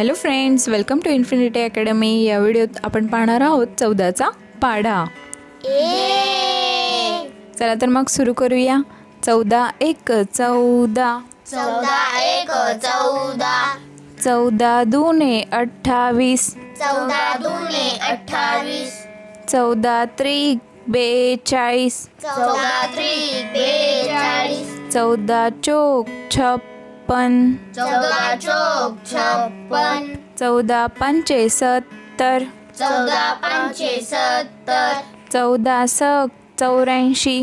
Hello friends, welcome to infinity academy. या व्हिडिओत आपण पाहणार आहोत 14चा पाढा। चला तर मग सुरू करूया। 14 एक 14, 14 एक 14, 14 दूने 28, 14 दूने 28, 14 त्रिक 42, 14 त्रिक 42, 14 चौक 56, 14 चौक 56, 14 पंचे 70, 14 पंचे 70, 14 सक 84,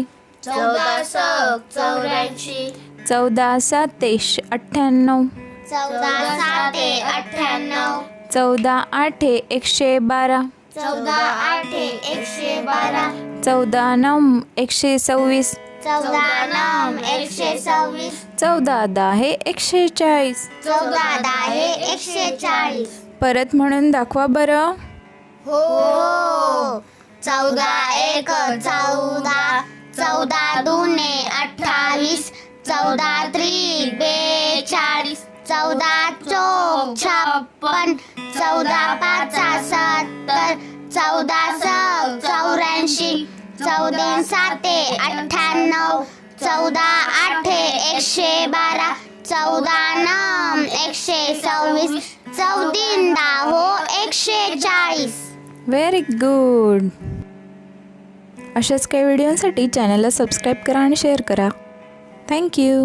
14 सक 84, 14 साते 98, 14 साते 98, 14 आठे 112, 14 आठे 112, 14 नम 126, 14 नम 126, 14 दहा 140। 14 दहा 140। परत म्हणून दाखवा बरं। हो 14 एक 14, 14 दूने 28, 14 त्रिक 42, 14 चौक 56, 14 पाचा 70, 14 सक 84, 14 साते 98, 14 आठे 112, 14 नम 126, 14 दहा 140। Very good. अशाच काही व्हिडिओसाठी चॅनलला सबस्क्राईब करा आणि शेअर करा। थँक्यू।